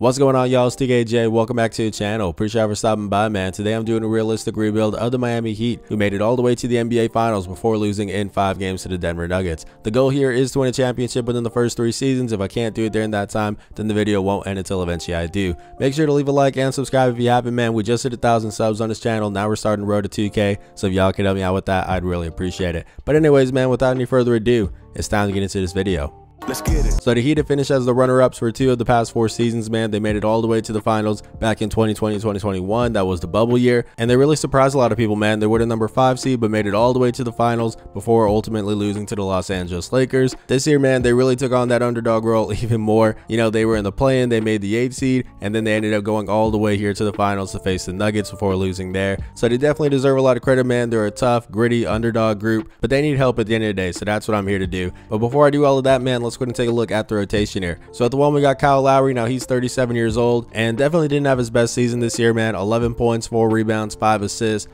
What's going on, y'all? It's TKJ. Welcome back to the channel. Appreciate you for stopping by, man. Today I'm doing a realistic rebuild of the Miami Heat, who made it all the way to the NBA Finals before losing in 5 games to the Denver Nuggets. The goal here is to win a championship within the first 3 seasons. If I can't do it during that time, then the video won't end until eventually I do. Make sure to leave a like and subscribe if you haven't, man. We just hit 1,000 subs on this channel. Now we're starting the road to 2K, so if y'all can help me out with that, I'd really appreciate it. But anyways, man, without any further ado, it's time to get into this video. Let's get it. So the Heat have finished as the runner-ups for 2 of the past 4 seasons, man. They made it all the way to the finals back in 2020 and 2021. That was the bubble year, and they really surprised a lot of people, man. They were the number 5 seed, but made it all the way to the finals before ultimately losing to the Los Angeles Lakers. This year, man, they really took on that underdog role even more. You know, they were in the play-in, they made the 8th seed, and then they ended up going all the way here to the finals to face the Nuggets before losing there. So they definitely deserve a lot of credit, man. They're a tough, gritty underdog group, but they need help at the end of the day, so that's what I'm here to do. But before I do all of that, man, let's go ahead and take a look at the rotation here. So at the one, we got Kyle Lowry. Now he's 37 years old and definitely didn't have his best season this year, man. 11 points, 4 rebounds, 5 assists,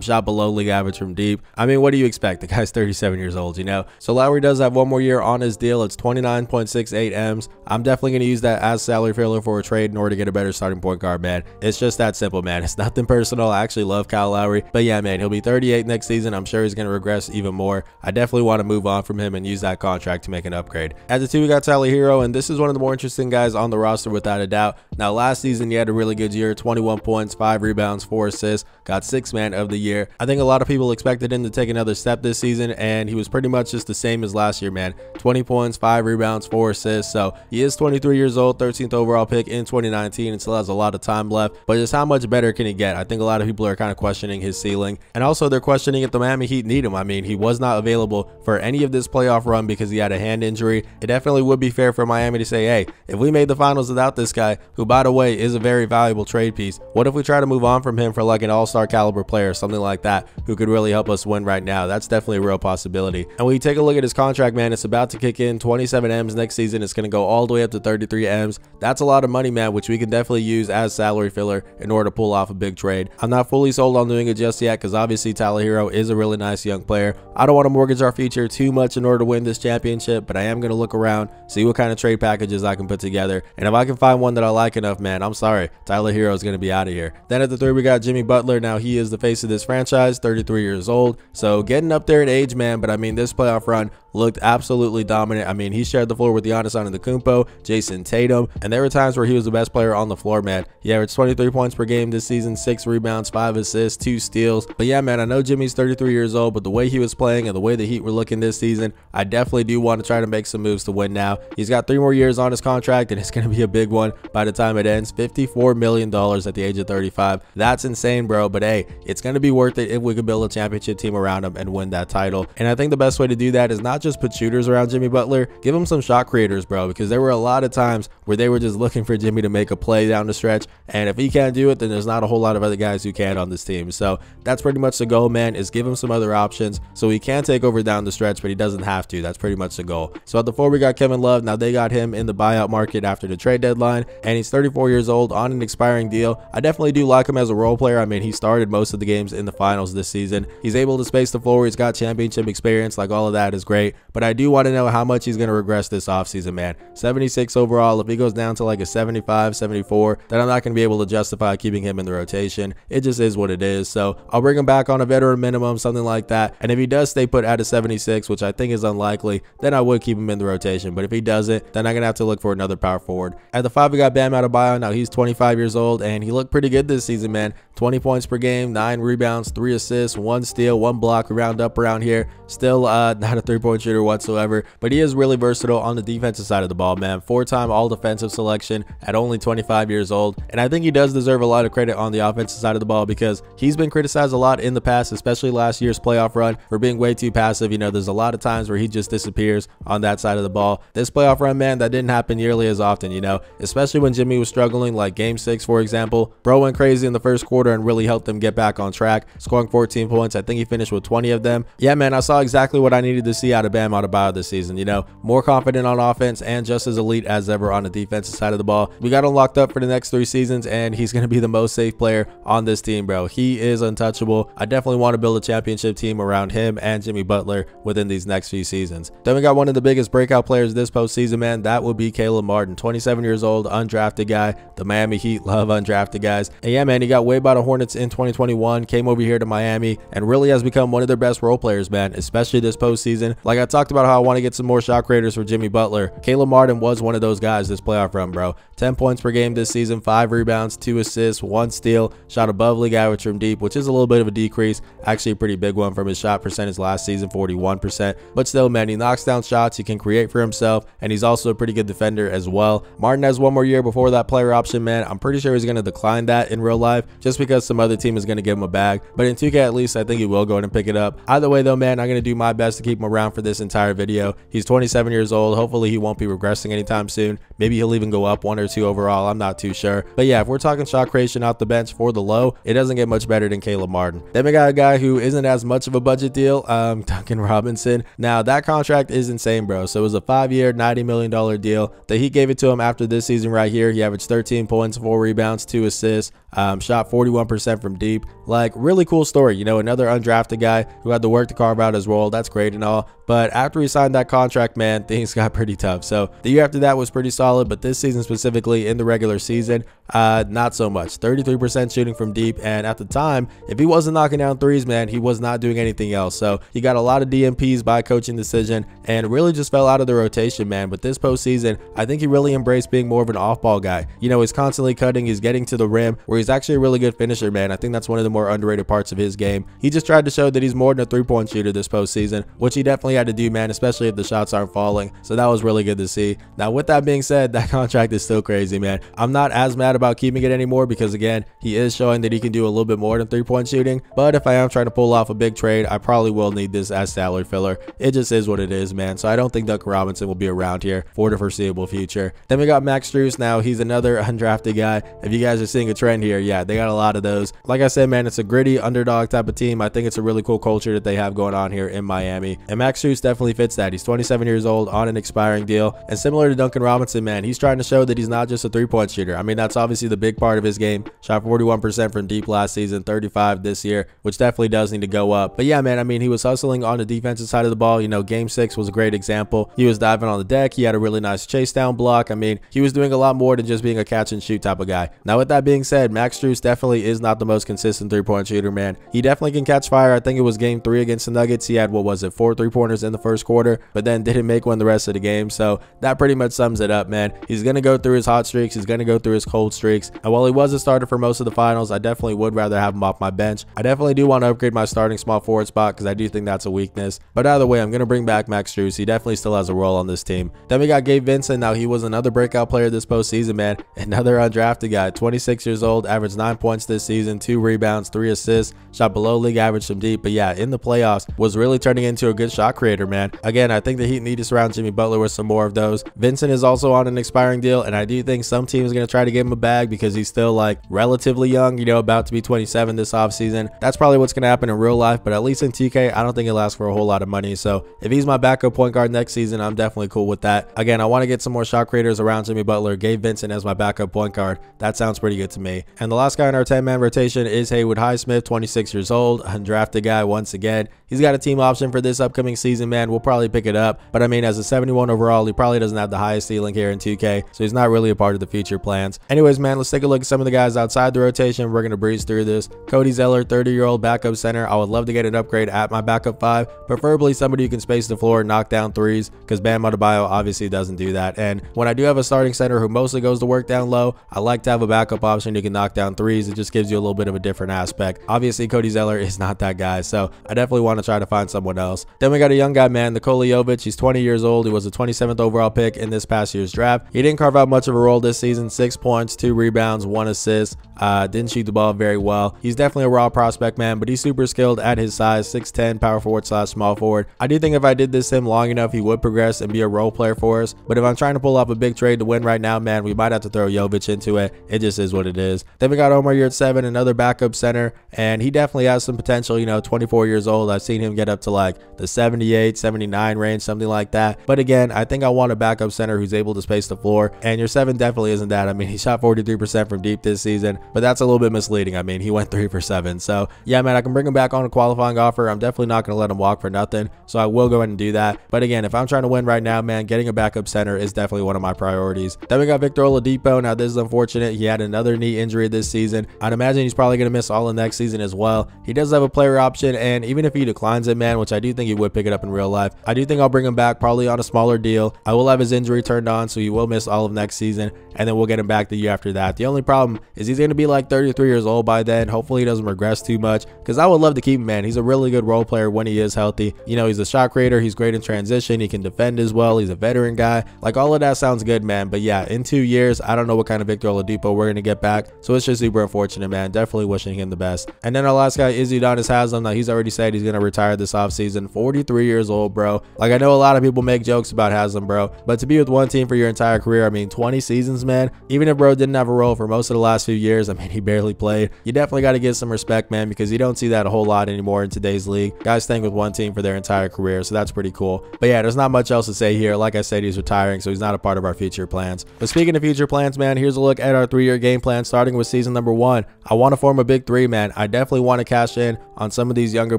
shot below league average from deep. I mean, what do you expect? The guy's 37 years old, you know. So Lowry does have 1 more year on his deal. It's 29.68 M's. I'm definitely going to use that as salary filler for a trade in order to get a better starting point guard, man. It's just that simple, man. It's nothing personal. I actually love Kyle Lowry, but yeah, man, he'll be 38 next season. I'm sure he's going to regress even more. I definitely want to move on from him and use that contract to make an upgrade. At the 2, we got Tyler Hero, and this is one of the more interesting guys on the roster without a doubt. Now last season he had a really good year, 21 points, 5 rebounds, 4 assists, got 6th man of the year. I think a lot of people expected him to take another step this season, and he was pretty much just the same as last year, man. 20 points, 5 rebounds, 4 assists. So he is 23 years old, 13th overall pick in 2019, and still has a lot of time left, but just how much better can he get? I think a lot of people are kind of questioning his ceiling, and also they're questioning if the Miami Heat need him. I mean, he was not available for any of this playoff run because he had a hand injury. It definitely would be fair for Miami to say, hey, if we made the finals without this guy, who by the way is a very valuable trade piece, what if we try to move on from him for like an all-star caliber player, something like that, who could really help us win right now? That's definitely a real possibility. And when you take a look at his contract, man, it's about to kick in 27 M's next season. It's going to go all the way up to 33 M's. That's a lot of money, man, which we can definitely use as salary filler in order to pull off a big trade. I'm not fully sold on doing it just yet because obviously Tyler Hero is a really nice young player. I don't want to mortgage our future too much in order to win this championship, but I am going to look around, see what kind of trade packages I can put together, and if I can find one that I like enough, man, I'm sorry, Tyler Hero is going to be out of here. Then at the 3, we got Jimmy Butler. Now he is the face of this franchise, 33 years old, so getting up there in age, man, but I mean, this playoff run looked absolutely dominant. I mean, he shared the floor with Giannis Antetokounmpo, Jason Tatum, and there were times where he was the best player on the floor, man. He averaged 23 points per game this season, 6 rebounds, 5 assists, 2 steals. But yeah, man, I know Jimmy's 33 years old, but the way he was playing and the way the Heat were looking this season, I definitely do want to try to make some moves to win now. He's got 3 more years on his contract, and it's going to be a big one by the time it ends. $54 million at the age of 35. That's insane, bro, but hey, it's going to be worth it if we could build a championship team around him and win that title. And I think the best way to do that is not just put shooters around Jimmy Butler, give him some shot creators, bro, because there were a lot of times where they were just looking for Jimmy to make a play down the stretch, and if he can't do it, then there's not a whole lot of other guys who can on this team. So that's pretty much the goal, man, is give him some other options so he can take over down the stretch, but he doesn't have to. That's pretty much the goal. So at the 4, we got Kevin Love. Now they got him in the buyout market after the trade deadline, and he's 34 years old on an expiring deal. I definitely do like him as a role player. I mean, he started most of the games in the finals this season. He's able to space the floor. He's got championship experience. Like, all of that is great, but I do want to know how much he's going to regress this offseason, man. 76 overall. If he goes down to like a 75, 74, then I'm not going to be able to justify keeping him in the rotation. It just is what it is. So I'll bring him back on a veteran minimum, something like that. And if he does stay put at a 76, which I think is unlikely, then I would keep him in the rotation. But if he doesn't, then I'm going to have to look for another power forward. At the 5, we got Bam Adebayo. Now he's 25 years old, and he looked pretty good this season, man. 20 points per game, 9 rebounds, 3 assists, 1 steal, 1 block. We round up around here. Still not a 3-point shooter whatsoever, but he is really versatile on the defensive side of the ball, man. 4-time all defensive selection at only 25 years old, and I think he does deserve a lot of credit on the offensive side of the ball because he's been criticized a lot in the past, especially last year's playoff run, for being way too passive. You know, there's a lot of times where he just disappears on that side of the ball. This playoff run, man, that didn't happen nearly as often, you know, especially when Jimmy was struggling, like game 6, for example. Bro went crazy in the first quarter, shoulder and really helped them get back on track, scoring 14 points. I think he finished with 20 of them. Yeah, man, I saw exactly what I needed to see out of Bam Adebayo this season. You know, more confident on offense and just as elite as ever on the defensive side of the ball. We got him locked up for the next 3 seasons, and he's going to be the most safe player on this team, bro. He is untouchable. I definitely want to build a championship team around him and Jimmy Butler within these next few seasons. Then we got one of the biggest breakout players this postseason, man. That would be Caleb Martin, 27 years old, undrafted guy. The Miami Heat love undrafted guys. And yeah, man, he got waived by the Hornets in 2021, came over here to Miami, and really has become one of their best role players, man, especially this postseason. Like I talked about how I want to get some more shot creators for Jimmy Butler. Caleb Martin was one of those guys this playoff run, bro. 10 points per game this season, 5 rebounds, 2 assists, 1 steal, shot above league average from deep, which is a little bit of a decrease. Actually a pretty big one from his shot percentage last season, 41%. But still, man, he knocks down shots, he can create for himself, and he's also a pretty good defender as well. Martin has 1 more year before that player option, man. I'm pretty sure he's going to decline that in real life just because some other team is going to give him a bag. But in 2K at least, I think he will go in and pick it up. Either way though, man, I'm going to do my best to keep him around for this entire video. He's 27 years old. Hopefully he won't be regressing anytime soon. Maybe he'll even go up 1 or 2 overall. I'm not too sure. But yeah, if we're talking shot creation off the bench for the low, it doesn't get much better than Caleb Martin. Then we got a guy who isn't as much of a budget deal, Duncan Robinson. Now that contract is insane, bro. So it was a 5-year, $90 million deal. The Heat gave it to him after this season right here. He averaged 13 points, 4 rebounds, 2 assists, shot 41% from deep. Like, really cool story. You know, another undrafted guy who had to work to carve out his role. That's great and all. But after he signed that contract, man, things got pretty tough. So the year after that was pretty solid, but this season specifically in the regular season, not so much. 33% shooting from deep, and at the time, if he wasn't knocking down threes, man, he was not doing anything else. So he got a lot of DMPs by coaching decision and really just fell out of the rotation, man. But this postseason, I think he really embraced being more of an off-ball guy. You know, he's constantly cutting, he's getting to the rim, where he's actually a really good finisher, man. I think that's one of the more underrated parts of his game. He just tried to show that he's more than a three-point shooter this postseason, which he definitely had to do, man, especially if the shots aren't falling. So that was really good to see. Now, with that being said, that contract is still crazy, man. I'm not as mad about keeping it anymore because, again, he is showing that he can do a little bit more than three-point shooting. But if I am trying to pull off a big trade, I probably will need this as salary filler. It just is what it is, man. So I don't think Duncan Robinson will be around here for the foreseeable future. Then we got Max Strus. Now, he's another undrafted guy. If you guys are seeing a trend here, yeah, they got a lot of those. Like I said, man, it's a gritty underdog type of team. I think it's a really cool culture that they have going on here in Miami. And Max Strus definitely fits that. He's 27 years old on an expiring deal. And similar to Duncan Robinson, man, he's trying to show that he's not just a three-point shooter. I mean, that's obviously the big part of his game. Shot 41% from deep last season, 35 this year, which definitely does need to go up. But yeah, man, I mean, he was hustling on the defensive side of the ball. You know, game 6 was a great example. He was diving on the deck. He had a really nice chase down block. I mean, he was doing a lot more than just being a catch and shoot type of guy. Now, with that being said, Max Strus definitely is not the most consistent three-point shooter, man. He definitely can catch fire. I think it was game 3 against the Nuggets. He had, what was it, 4 3-pointers in the first quarter, but then didn't make one the rest of the game. So that pretty much sums it up, man. He's going to go through his hot streaks. He's going to go through his cold streaks. And while he was a starter for most of the finals, I definitely would rather have him off my bench. I definitely do want to upgrade my starting small forward spot because I do think that's a weakness. But either way, I'm going to bring back Max Strus. He definitely still has a role on this team. Then we got Gabe Vincent. Now, he was another breakout player this postseason, man. Another undrafted guy, 26 years old, averaged 9 points this season, 2 rebounds, 3 assists, shot below league average from deep. But yeah, in the playoffs, was really turning into a good shot creator, man. Again, I think the Heat need to surround Jimmy Butler with some more of those. Vincent is also on an expiring deal, and I do think some team is going to try to give him a bag because he's still like relatively young, you know, about to be 27 this offseason. That's probably what's going to happen in real life, but at least in 2K, I don't think he'll ask for a whole lot of money. So if he's my backup point guard next season, I'm definitely cool with that. Again, I want to get some more shot creators around Jimmy Butler. Gabe Vincent as my backup point guard. That sounds pretty good to me. And the last guy in our 10-man rotation is Haywood Highsmith, 26 years old, undrafted guy once again. He's got a team option for this upcoming season, man. We'll probably pick it up, but I mean, as a 71 overall, he probably doesn't have the highest ceiling here in 2K, so he's not really a part of the future plans. Anyways, man, let's take a look at some of the guys outside the rotation. We're going to breeze through this. Cody Zeller, 30-year-old backup center. I would love to get an upgrade at my backup 5, preferably somebody who can space the floor and knock down threes, because Bam Adebayo obviously doesn't do that. And when I do have a starting center who mostly goes to work down low, I like to have a backup option who can knock down threes. It just gives you a little bit of a different aspect. Obviously, Cody Zeller is not that guy, so I definitely want to try to find someone else. Then we got a young guy, man, Nikola Jovic. He's 20 years old. He was a 27th overall pick in this past year's draft. He didn't carve out much of a role this season. 6 points, 2 rebounds, 1 assist. Didn't shoot the ball very well. He's definitely a raw prospect, man, but he's super skilled at his size, 6'10", power forward / small forward. I do think if I did this sim long enough, he would progress and be a role player for us. But if I'm trying to pull off a big trade to win right now, man, we might have to throw Jovic into it. It just is what it is. Then we got Omar here at 7, another backup center, and he definitely has some potential. You know, 24 years old. I've seen him get up to like the 78, 79 range, something like that. But again, I think I want a backup center who's able to space the floor, and your 7 definitely isn't that. I mean, he shot 43% from deep this season, but that's a little bit misleading. I mean, he went 3 for 7. So yeah, man, I can bring him back on a qualifying offer. I'm definitely not going to let him walk for nothing, so I will go ahead and do that. But again, if I'm trying to win right now, man, getting a backup center is definitely one of my priorities. Then we got Victor Oladipo. Now this is unfortunate. He had another knee injury this season. I'd imagine he's probably going to miss all of next season as well. He does have a player option, and even if he declines it, man, which I do think he would pick it up in real life, I do think I'll bring him back probably on a smaller deal. I will have his injury turned on, so he will miss all of next season, and then we'll get him back the year after that. The only problem is he's going to be like 33 years old by then. Hopefully he doesn't regress too much, because I would love to keep him, man. He's a really good role player when he is healthy. You know, he's a shot creator. He's great in transition. He can defend as well. He's a veteran guy. Like, all of that sounds good, man. But yeah, in 2 years, I don't know what kind of Victor Oladipo we're going to get back. So it's just super unfortunate, man. Definitely wishing him the best. And then our last guy is Udonis Haslem. Now, he's already said he's going to retire this offseason. 43 years old, bro. Like, I know a lot of people make jokes about Haslem, bro, but to be with one team for your entire career, I mean, 20 seasons, man, even if bro didn't have a role for most of the last few years, I mean, he barely played. You definitely got to give some respect, man, because you don't see that a whole lot anymore in today's league. Guys staying with one team for their entire career, so that's pretty cool. But yeah, there's not much else to say here. Like I said, he's retiring, so he's not a part of our future plans. But speaking of future plans, man, here's a look at our 3-year game plan starting with season number 1. I want to form a big 3, man. I definitely want to cash in on some of these younger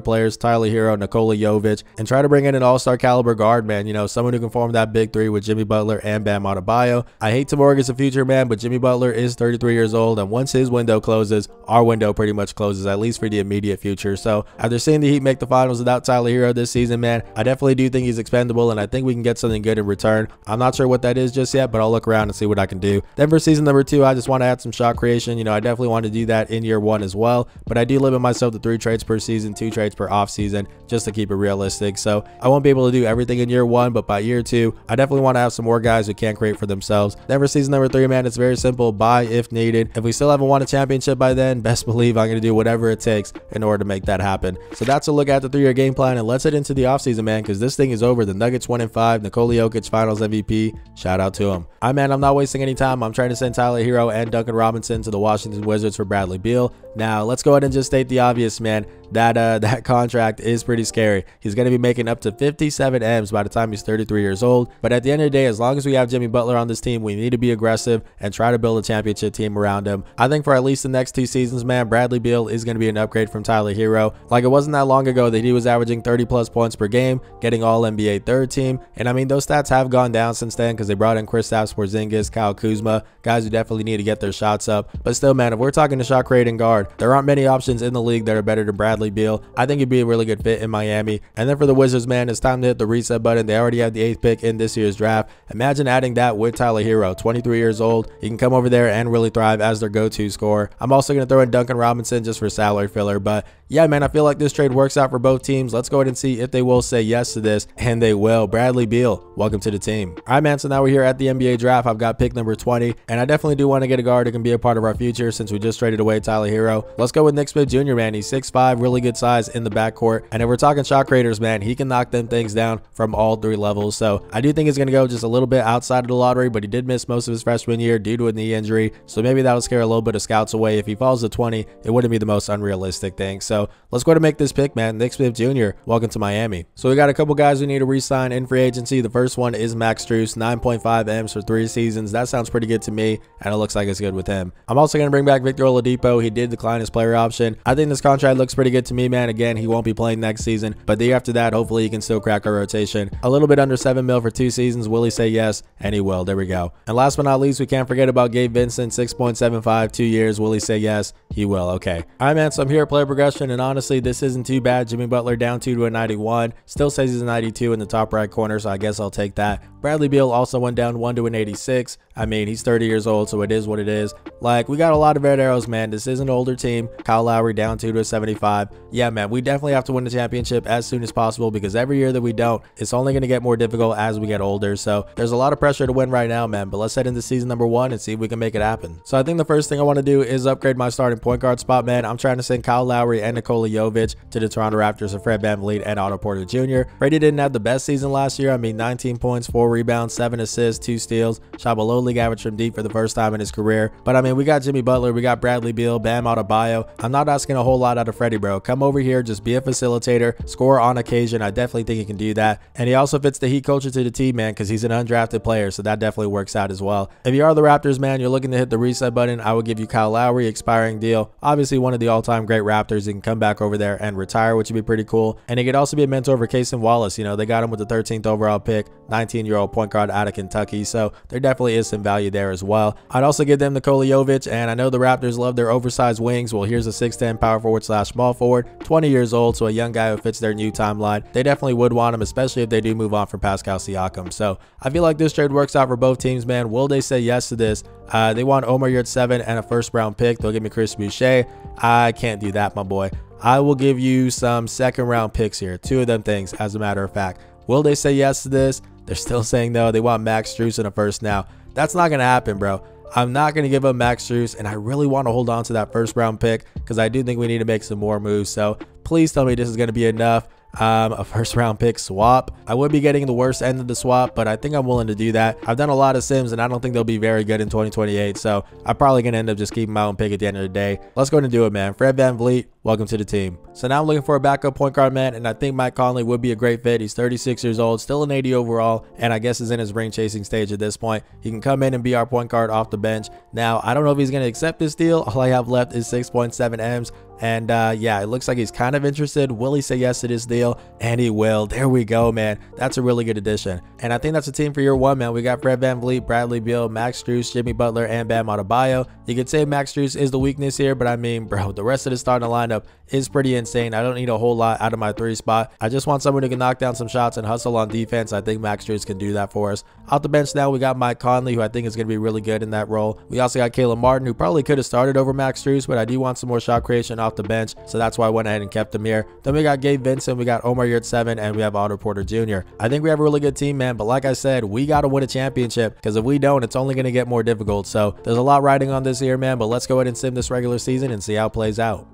players, Tyler Hero, Nikola Jovic, and try to bring in an all-star caliber guard, man. You know, someone who can form that big 3 with Jimmy Butler and Bam Adebayo. I hate to mortgage the future, man, but Jimmy Butler is 33 years old, and once his window closes, our window pretty much closes, at least for the immediate future. So after seeing the Heat make the finals without Tyler Hero this season, man, I definitely do think he's expendable, and I think we can get something good in return. I'm not sure what that is just yet, but I'll look around and see what I can do. Then for season number 2, I just want to add some shot creation. You know, I definitely want to do that in year 1 as well, but I do limit myself to 3 trades per season, 2 trades per off season, just to keep it realistic. So I won't be able to do everything in year 1, but by year 2, I definitely want to have some more guys who can create for themselves. Then for season number 3, man, it's very simple. Buy if needed. If we still haven't won a championship by then, best believe I'm going to do whatever it takes in order to make that happen. So that's a look at the 3-year game plan, and let's head into the offseason, man, because this thing is over. The Nuggets 1-5, Nikola Jokic finals MVP. Shout out to him. All right, man, I'm not wasting any time. I'm trying to send Tyler Hero and Duncan Robinson to the Washington Wizards for Bradley Beal. Now, let's go ahead and just state the obvious, man. That contract is pretty scary. He's going to be making up to 57 M's by the time he's 33 years old. But at the end of the day, as long as we have Jimmy Butler on this team, we need to be aggressive and try to build a championship team around him. I think for at least the next 2 seasons, man, Bradley Beal is going to be an upgrade from Tyler Hero. Like, it wasn't that long ago that he was averaging 30+ points per game, getting all NBA 3rd team. And I mean, those stats have gone down since then because they brought in Kristaps Porzingis, Kyle Kuzma, guys who definitely need to get their shots up. But still, man, if we're talking a shot creating guard, there aren't many options in the league that are better than Bradley Beal. I think he'd be a really good fit in Miami. And then for the Wizards, man, it's time to hit the reset button. They already have the 8th pick in this year's draft. Imagine adding that with Tyler Hero, 23 years old. He can come over there and really thrive as their go-to scorer. I'm also going to throw in Duncan Robinson just for salary filler. But yeah, man, I feel like this trade works out for both teams. Let's go ahead and see if they will say yes to this, and they will. Bradley Beal, welcome to the team. All right, man, so now we're here at the NBA draft. I've got pick number 20, and I definitely do want to get a guard who can be a part of our future since we just traded away Tyler Hero. Let's go with Nick Smith Jr., man. He's 6'5", really good size in the backcourt, and if we're talking shot creators, man, he can knock them things down from all 3 levels. So I do think he's going to go just a little bit outside of the lottery, but he did miss most of his freshman year due to a knee injury, so maybe that'll scare a little bit of scouts away. If he falls to 20, it wouldn't be the most unrealistic thing. So let's go ahead and make this pick, man. Nick Smith Jr., welcome to Miami. So we got a couple guys we need to re-sign in free agency. The first one is Max Strus, 9.5 M's for 3 seasons. That sounds pretty good to me, and it looks like it's good with him. I'm also going to bring back Victor Oladipo. He did decline his player option. I think this contract looks pretty good to me, man. Again, he won't be playing next season, but the year after that, hopefully he can still crack our rotation. A little bit under 7 mil for 2 seasons. Will he say yes? And he will. There we go. And last but not least, we can't forget about Gabe Vincent, 6.75, 2 years. Will he say yes? He will. Okay. All right, man. So I'm here at player progression, and honestly, this isn't too bad. Jimmy Butler down 2 to a 91. Still says he's a 92 in the top right corner, so I guess I'll take that. Bradley Beal also went down 1 to an 86. I mean, he's 30 years old, so it is what it is. Like, we got a lot of red arrows, man. This is an older team. Kyle Lowry down 2 to 75. Yeah, man, we definitely have to win the championship as soon as possible, because every year that we don't, it's only going to get more difficult as we get older. So there's a lot of pressure to win right now, man. But let's head into season number 1 and see if we can make it happen. So I think the first thing I want to do is upgrade my starting point guard spot, man. I'm trying to send Kyle Lowry and Nikola Jovic to the Toronto Raptors of Fred VanVleet and Otto Porter Jr. Brady didn't have the best season last year. I mean, 19 points, 4 rebounds, 7 assists, 2 steals, shot below league average from deep for the first time in his career. But I mean, we got Jimmy Butler, we got Bradley Beal, Bam Adebayo. I'm not asking a whole lot out of Freddie, bro. Come over here, just be a facilitator, score on occasion. I definitely think he can do that. And he also fits the Heat culture to the team, man, because he's an undrafted player, so that definitely works out as well. If you are the Raptors, man, you're looking to hit the reset button, I would give you Kyle Lowry, expiring deal. Obviously, one of the all-time great Raptors. He can come back over there and retire, which would be pretty cool. And he could also be a mentor for Cason Wallace. You know, they got him with the 13th overall pick, 19-year-old point guard out of Kentucky, so there definitely is some value there as well. I'd also give them Nikola Jovic, and I know the Raptors love their oversized wings. Well, here's a 6'10 power forward / small forward, 20 years old, so a young guy who fits their new timeline. They definitely would want him, especially if they do move on from Pascal Siakam. So I feel like this trade works out for both teams, man. Will they say yes to this? They want Omer Yurtseven and a first-round pick. They'll give me Chris Boucher. I can't do that, my boy. I will give you some second-round picks here. 2 of them things, as a matter of fact. Will they say yes to this? They're still saying no. They want Max Strus in a first now. That's not going to happen, bro. I'm not going to give up Max Strus, and I really want to hold on to that first-round pick because I do think we need to make some more moves. So please tell me this is going to be enough. A first-round pick swap. I would be getting the worst end of the swap, but I think I'm willing to do that. I've done a lot of sims, and I don't think they'll be very good in 2028, so I'm probably going to end up just keeping my own pick at the end of the day. Let's go and do it, man. Fred VanVleet, welcome to the team. So now I'm looking for a backup point guard, man, and I think Mike Conley would be a great fit. He's 36 years old, still an 80 overall, and I guess is in his ring chasing stage at this point. He can come in and be our point guard off the bench. Now, I don't know if he's going to accept this deal. All I have left is 6.7 M's. And yeah, it looks like he's kind of interested. Will he say yes to this deal? And he will. There we go, man. That's a really good addition. And I think that's a team for year 1, man. We got Fred VanVleet, Bradley Beal, Max Strus, Jimmy Butler, and Bam Adebayo. You could say Max Strus is the weakness here, but I mean, bro, the rest of the starting lineup is pretty insane. I don't need a whole lot out of my 3 spot. I just want someone who can knock down some shots and hustle on defense. I think Max Strus can do that for us. Off the bench now, we got Mike Conley, who I think is going to be really good in that role. We also got Caleb Martin, who probably could have started over Max Strus, but I do want some more shot creation off the bench, so that's why I went ahead and kept him here. Then we got Gabe Vincent, we got Omer Yurtseven, and we have Otto Porter Jr. I think we have a really good team, man, but like I said, we got to win a championship, because if we don't, it's only going to get more difficult. So there's a lot riding on this here, man, but let's go ahead and sim this regular season and see how it plays out.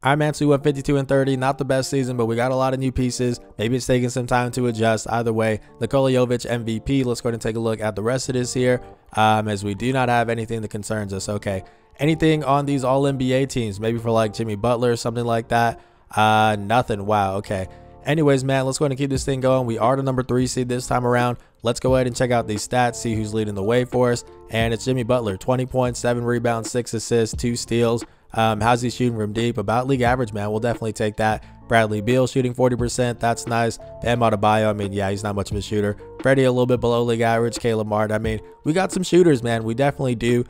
All right, man, so we went 52-30, not the best season, but we got a lot of new pieces. Maybe it's taking some time to adjust. Either way, Nikola Jovic MVP. Let's go ahead and take a look at the rest of this here, as we do not have anything that concerns us. Okay, anything on these all-NBA teams, maybe for like Jimmy Butler or something like that? Nothing. Wow, okay. Anyways, man, let's go ahead and keep this thing going. We are the number 3 seed this time around. Let's go ahead and check out these stats, see who's leading the way for us. And it's Jimmy Butler, 20 points, 7 rebounds, 6 assists, 2 steals. How's he shooting from deep? About league average, man. We'll definitely take that. Bradley Beal shooting 40%. That's nice. Bam Adebayo, I mean, yeah, he's not much of a shooter. Freddie a little bit below league average. Caleb Martin, I mean, we got some shooters, man. We definitely do.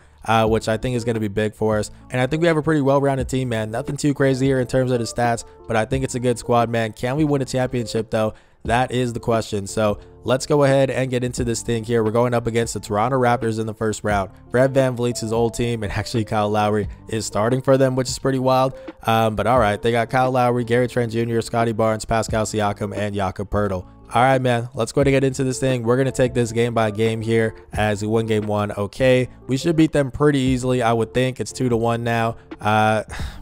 Which I think is going to be big for us. And I think we have a pretty well-rounded team, man. Nothing too crazy here in terms of the stats, but I think it's a good squad, man. Can we win a championship, though? That is the question. So let's go ahead and get into this thing here. We're going up against the Toronto Raptors in the first round. Fred VanVleet's his old team, and actually Kyle Lowry is starting for them, which is pretty wild. But all right, they got Kyle Lowry, Gary Trent Jr., Scotty Barnes, Pascal Siakam, and Jakob Poeltl. All right, man, let's go ahead and get into this thing. We're going to take this game by game here as we win game 1. Okay, we should beat them pretty easily, I would think. It's 2-1 now.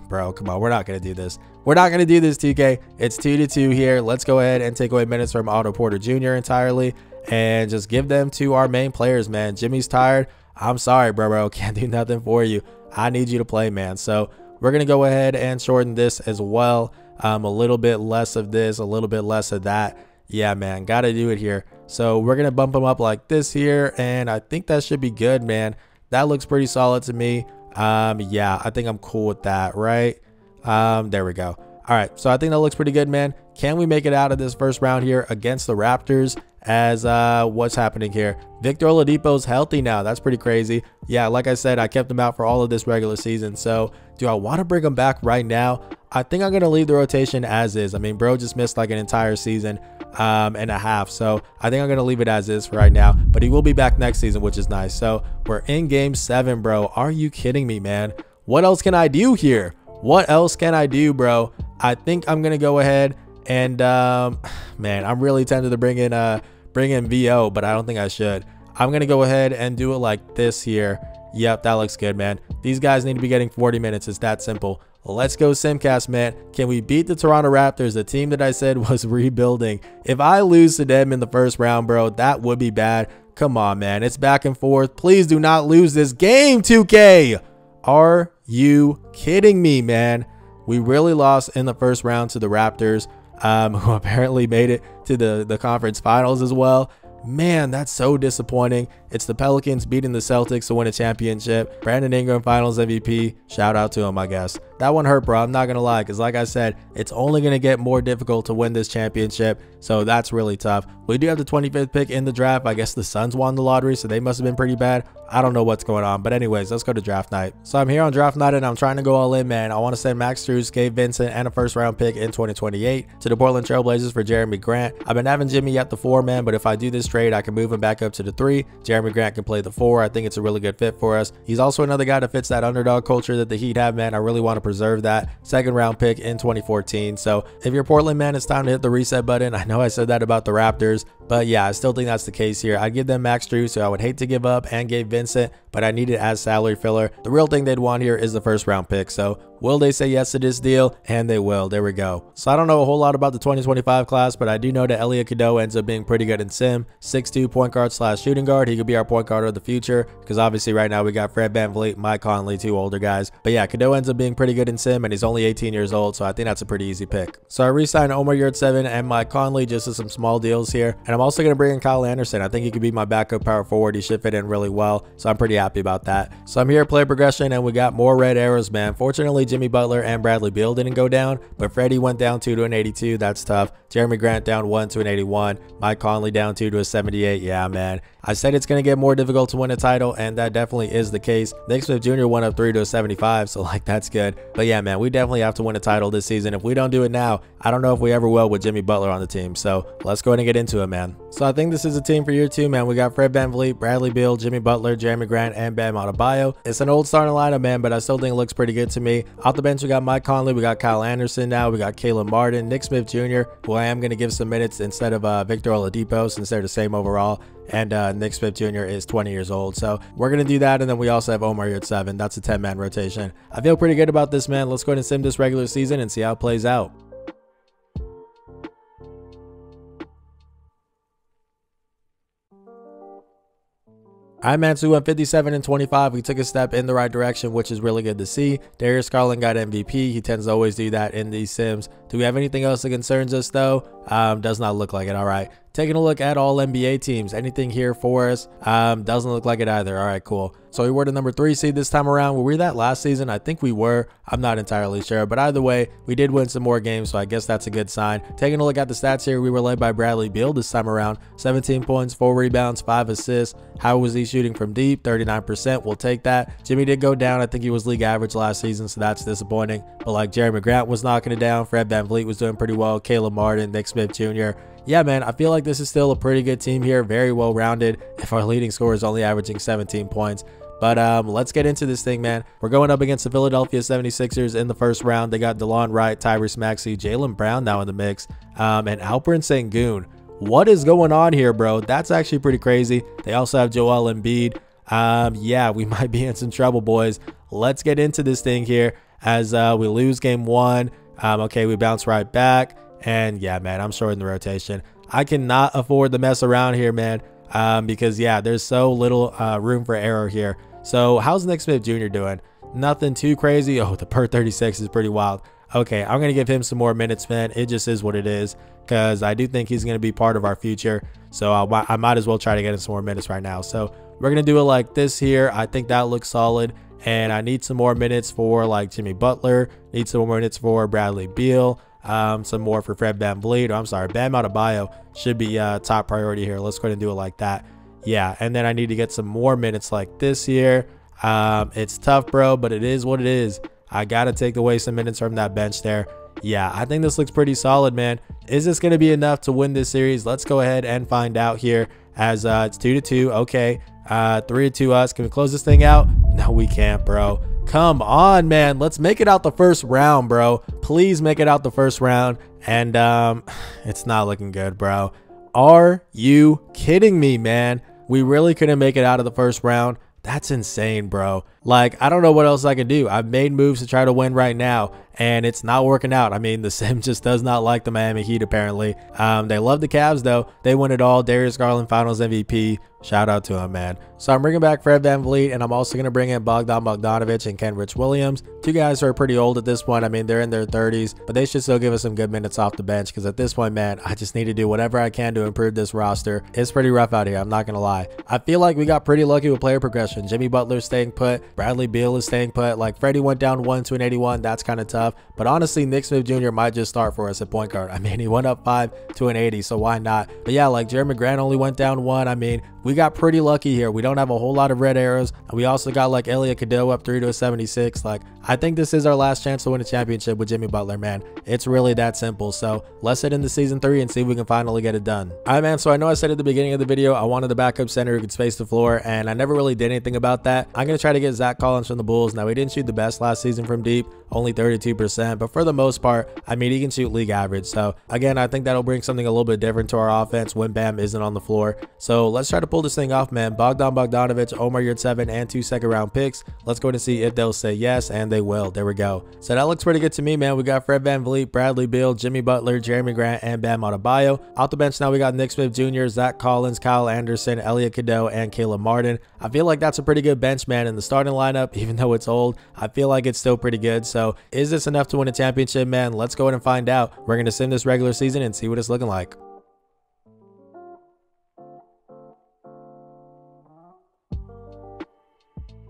Bro, come on, we're not going to do this. We're not going to do this, TK. It's 2-2 here. Let's go ahead and take away minutes from Otto Porter Jr. entirely and just give them to our main players, man. Jimmy's tired. I'm sorry, bro. Can't do nothing for you. I need you to play, man. So we're going to go ahead and shorten this as well. A little bit less of this, a little bit less of that. Yeah, man, got to do it here. So we're going to bump them up like this here, and I think that should be good, man. That looks pretty solid to me. Yeah, I think I'm cool with that, right? There we go. All right, so I think that looks pretty good, man. Can we make it out of this first round here against the Raptors? as what's happening here. Victor Oladipo's healthy now. That's pretty crazy. Yeah, like I said, I kept him out for all of this regular season. So do I want to bring him back right now? I think I'm going to leave the rotation as is. I mean, bro just missed like an entire season and a half. So I think I'm going to leave it as is for right now. But he will be back next season, which is nice. So we're in game 7, bro. Are you kidding me, man? What else can I do here? What else can I do, bro? I think I'm going to go ahead and, man, I'm really tempted to bring in VO, but I don't think I should. I'm going to go ahead and do it like this here. Yep, that looks good, man. These guys need to be getting 40 minutes. It's that simple. Let's go Simcast, man. Can we beat the Toronto Raptors, the team that I said was rebuilding? If I lose to them in the first round, bro, that would be bad. Come on, man. It's back and forth. Please do not lose this game, 2K. Are you kidding me, man? We really lost in the first round to the Raptors, who apparently made it to the conference finals as well. Man, that's so disappointing. It's the Pelicans beating the Celtics to win a championship. Brandon Ingram finals MVP. Shout out to him, I guess. That one hurt, bro. I'm not going to lie, because like I said, it's only going to get more difficult to win this championship. So that's really tough. We do have the 25th pick in the draft. I guess the Suns won the lottery, so they must have been pretty bad. I don't know what's going on. But anyways, let's go to draft night. So I'm here on draft night, and I'm trying to go all in, man. I want to send Max Strus, Gabe Vincent, and a first-round pick in 2028 to the Portland Trail Blazers for Jeremy Grant. I've been having Jimmy at the 4, man, but if I do this trade, I can move him back up to the 3. Jeremy Grant can play the 4. I think it's a really good fit for us. He's also another guy that fits that underdog culture that the Heat have, man. I really want to preserve that. Second round pick in 2014. So if you're Portland, man, it's time to hit the reset button. I know I said that about the Raptors, but yeah, I still think that's the case here. I'd give them Max Strus, who I would hate to give up, and Gabe Vincent, but I need it as salary filler. The real thing they'd want here is the first round pick. So will they say yes to this deal? And they will. There we go. So I don't know a whole lot about the 2025 class, but I do know that Elliot Cadeau ends up being pretty good in sim. 6'2" point guard / shooting guard. He could be our point guard of the future, because obviously right now we got Fred VanVleet, Mike Conley, 2 older guys. But yeah, Cadeau ends up being pretty good in sim, and he's only 18 years old, so I think that's a pretty easy pick. So I re-signed Omer Yurtseven and Mike Conley just as some small deals here, and I'm also going to bring in Kyle Anderson. I think he could be my backup power forward. He should fit in really well, so I'm pretty happy about that. So I'm here at play progression, and we got more red arrows, man. Fortunately, Jimmy Butler and Bradley Beal didn't go down, but Freddie went down 2 to an 82. That's tough. Jeremy Grant down 1 to an 81. Mike Conley down 2 to a 78. Yeah, man. I said it's going to get more difficult to win a title, and that definitely is the case. Nick Smith Jr. went up 3 to a 75, so like that's good. But yeah, man, we definitely have to win a title this season. If we don't do it now, I don't know if we ever will with Jimmy Butler on the team. So let's go ahead and get into it, man. So I think this is a team for year 2, man. We got Fred VanVleet, Bradley Beal, Jimmy Butler, Jeremy Grant, and Bam Adebayo. It's an old starting lineup, man, but I still think it looks pretty good to me. Off the bench, we got Mike Conley, we got Kyle Anderson now, we got Caleb Martin, Nick Smith Jr., who I am going to give some minutes instead of Victor Oladipo, since they're the same overall. And Nick Smith Jr. is 20 years old. So we're going to do that. And then we also have Omer Yurtseven. That's a 10-man rotation. I feel pretty good about this, man. Let's go ahead and sim this regular season and see how it plays out. Alright, man, so we went 57 and 25. We took a step in the right direction, which is really good to see. Darius Garland got MVP. He tends to always do that in these sims. Do we have anything else that concerns us, though? Does not look like it. All right. Taking a look at all NBA teams. Anything here for us? Doesn't look like it either. All right, cool. So we were the number 3 seed this time around. Were we that last season? I think we were. I'm not entirely sure. But either way, we did win some more games, so I guess that's a good sign. Taking a look at the stats here, we were led by Bradley Beal this time around. 17 points, 4 rebounds, 5 assists. How was he shooting from deep? 39%. We'll take that. Jimmy did go down. I think he was league average last season, so that's disappointing. But like Jeremy Grant was knocking it down. Fred VanVleet was doing pretty well. Caleb Martin, Nick Smith Jr. Yeah, man, I feel like this is still a pretty good team here. Very well rounded if our leading scorer is only averaging 17 points. But let's get into this thing, man. We're going up against the Philadelphia 76ers in the first round. They got DeLon Wright, Tyrese Maxey, Jaylen Brown now in the mix, and Alperen Sengun. What is going on here, bro? That's actually pretty crazy. They also have Joel Embiid. Yeah, we might be in some trouble, boys. Let's get into this thing here as we lose game 1. Okay, we bounce right back. And yeah, man, I'm short in the rotation. I cannot afford to mess around here, man, because yeah, there's so little room for error here. So how's Nick Smith Jr. doing? Nothing too crazy. Oh, the per 36 is pretty wild. Okay, I'm going to give him some more minutes, man. It just is what it is, because I do think he's going to be part of our future. So I might as well try to get him some more minutes right now. So we're going to do it like this here. I think that looks solid. And I need some more minutes for like Jimmy Butler. Need some more minutes for Bradley Beal. some more for Fred VanVleet. I'm sorry, Bam Adebayo should be top priority here. Let's go ahead and do it like that. Yeah, and then I need to get some more minutes like this here. It's tough, bro, but it is what it is. I got to take away some minutes from that bench there. Yeah, I think this looks pretty solid, man. Is this going to be enough to win this series? Let's go ahead and find out here, as it's 2-2. Okay, 3-2 us. Can we close this thing out? No, we can't, bro. Come on, man. Let's make it out the first round, bro. Please make it out the first round. And it's not looking good, bro. Are you kidding me, man? We really couldn't make it out of the first round. That's insane, bro. Like, I don't know what else I can do. I've made moves to try to win right now, and it's not working out. I mean, the Sim just does not like the Miami Heat, apparently. They love the Cavs, though. They win it all. Darius Garland, Finals MVP. Shout out to him, man. So I'm bringing back Fred VanVleet, and I'm also going to bring in Bogdan Bogdanovic and Kenrich Williams. Two guys who are pretty old at this point. I mean, they're in their 30s, but they should still give us some good minutes off the bench, because at this point, man, I just need to do whatever I can to improve this roster. It's pretty rough out here. I'm not going to lie. I feel like we got pretty lucky with player progression. Jimmy Butler's staying put. Bradley Beal is staying put. Like, Freddie went down 1 to an 81. That's kind of tough. But honestly, Nick Smith Jr. might just start for us at point guard. I mean, he went up 5 to an 80, so why not? But yeah, like, Jeremy Grant only went down 1. I mean, we got pretty lucky here. We don't have a whole lot of red arrows. We also got like Elliot Cadeau up 3 to a 76. Like, I think this is our last chance to win a championship with Jimmy Butler, man. It's really that simple. So let's head into season 3 and see if we can finally get it done. All right, man. So I know I said at the beginning of the video, I wanted a backup center who could space the floor, and I never really did anything about that. I'm going to try to get Zach Collins from the Bulls. Now, he didn't shoot the best last season from deep, only 32%, but for the most part, I mean, he can shoot league average. So again, I think that'll bring something a little bit different to our offense when Bam isn't on the floor. So let's try to pull this thing off, man. Bogdan Bogdanovic, Omar Yurtseven, and 2 second-round picks. Let's go and see if they'll say yes, and they will. There we go. So that looks pretty good to me, man. We got Fred VanVleet, Bradley Beal, Jimmy Butler, Jeremy Grant, and Bam Adebayo. Off the bench now, we got Nick Smith Jr., Zach Collins, Kyle Anderson, Elliot Cadeau, and Caleb Martin. I feel like that's a pretty good bench, man. In the starting lineup, even though it's old, I feel like it's still pretty good. So is this enough to win a championship, man? Let's go ahead and find out. We're going to sim this regular season and see what it's looking like.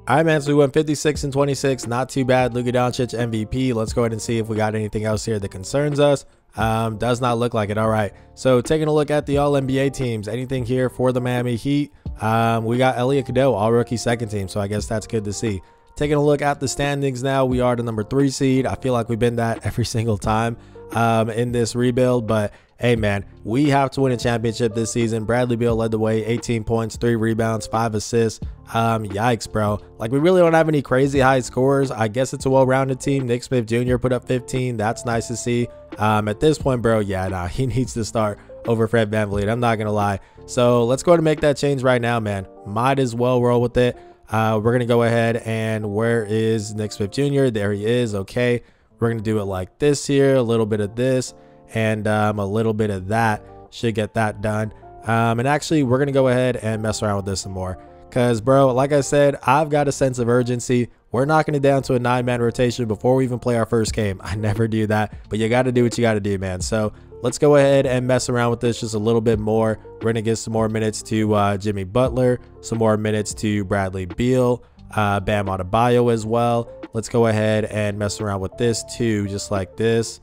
All right, man, so we went 56 and 26. Not too bad. Luka Doncic MVP. Let's go ahead and see if we got anything else here that concerns us. Does not look like it. All right, so taking a look at the All-NBA teams. Anything here for the Miami Heat? We got Elliot Cadeau, All-Rookie second team, so I guess that's good to see. Taking a look at the standings now, we are the number 3 seed. I feel like we've been that every single time in this rebuild, but hey, man, we have to win a championship this season. Bradley Beal led the way, 18 points, 3 rebounds, 5 assists. Yikes, bro. Like, we really don't have any crazy high scorers. I guess it's a well-rounded team. Nick Smith Jr. put up 15. That's nice to see. At this point, bro, yeah, nah, he needs to start over Fred VanVleet. I'm not going to lie. So let's go ahead and make that change right now, man. Might as well roll with it. We're going to go ahead and where is Nick Smith Jr.? There he is. Okay. We're going to do it like this here. A little bit of this and a little bit of that. Should get that done. And actually, we're going to go ahead and mess around with this some more. Because, bro, like I said, I've got a sense of urgency. We're knocking it down to a 9-man rotation before we even play our first game. I never do that, but you got to do what you got to do, man. So let's go ahead and mess around with this just a little bit more. We're going to give some more minutes to Jimmy Butler, some more minutes to Bradley Beal, Bam Adebayo as well. Let's go ahead and mess around with this too, just like this.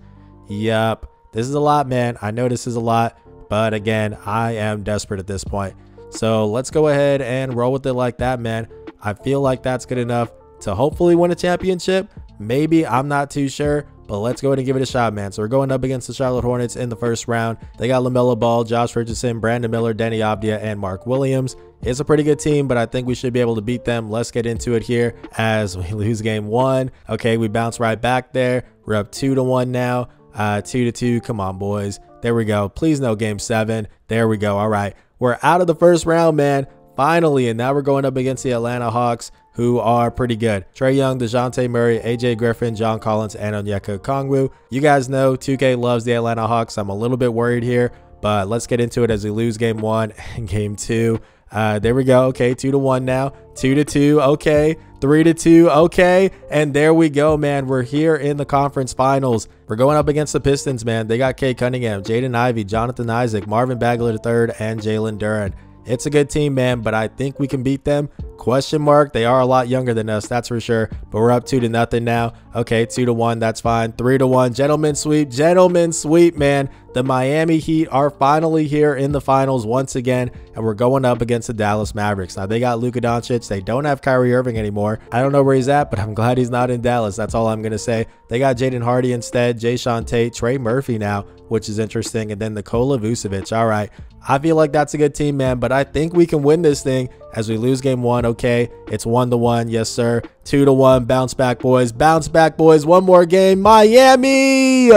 Yep. This is a lot, man. I know this is a lot, but again, I am desperate at this point. So let's go ahead and roll with it like that, man. I feel like that's good enough to hopefully win a championship. Maybe, I'm not too sure, but let's go ahead and give it a shot, man. So we're going up against the Charlotte Hornets in the first round. They got LaMelo Ball, Josh Richardson, Brandon Miller, Denny Avdia, and Mark Williams. It's a pretty good team, but I think we should be able to beat them. Let's get into it here as we lose game 1. Okay, we bounce right back there. We're up 2-1 now. 2-2. Come on, boys. There we go. Please no game 7. There we go. All right. We're out of the first round, man. Finally. And now we're going up against the Atlanta Hawks, who are pretty good. Trae Young, DeJounte Murray, AJ Griffin, John Collins, and Onyeka Okongwu. You guys know 2K loves the Atlanta Hawks. I'm a little bit worried here, but let's get into it as we lose game 1 and game 2. There we go. Okay, 2-1 now. 2-2. Okay. 3-2. Okay. And there we go, man. We're here in the conference finals. We're going up against the Pistons, man. They got Kate Cunningham, Jaden Ivey, Jonathan Isaac, Marvin Bagley III, and Jalen Duren. It's a good team, man, but I think we can beat them. Question mark. They are a lot younger than us, that's for sure. But we're up 2-0 now. Okay, 2-1. That's fine. 3-1. Gentlemen sweep. Gentlemen sweep, man. The Miami Heat are finally here in the finals once again, and we're going up against the Dallas Mavericks. Now, they got Luka Doncic. They don't have Kyrie Irving anymore. I don't know where he's at, but I'm glad he's not in Dallas. That's all I'm going to say. They got Jaden Hardy instead, Jayshawn Tate, Trey Murphy now, which is interesting, and then Nikola Vucevic. All right. I feel like that's a good team, man, but I think we can win this thing as we lose game 1. Okay, it's 1-1. Yes, sir. 2-1. Bounce back, boys. Bounce back, boys. One more game. Miami!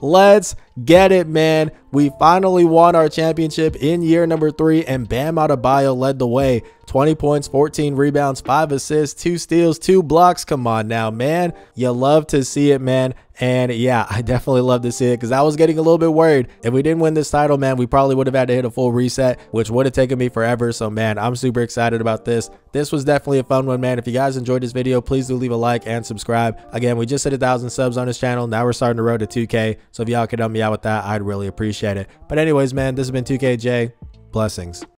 Let's get it, man. We finally won our championship in year number 3, and Bam Adebayo led the way. 20 points, 14 rebounds, 5 assists, 2 steals, 2 blocks. Come on now, man. You love to see it, man. And yeah, I definitely love to see it because I was getting a little bit worried. If we didn't win this title, man, we probably would have had to hit a full reset, which would have taken me forever. So, man, I'm super excited about this. This was definitely a fun one, man. If you guys enjoyed this video, please do leave a like and subscribe. Again, we just hit 1,000 subs on this channel. Now we're starting to road to 2K. So if y'all could help me out with that, I'd really appreciate it. But anyways, man, this has been 2KJ. Blessings.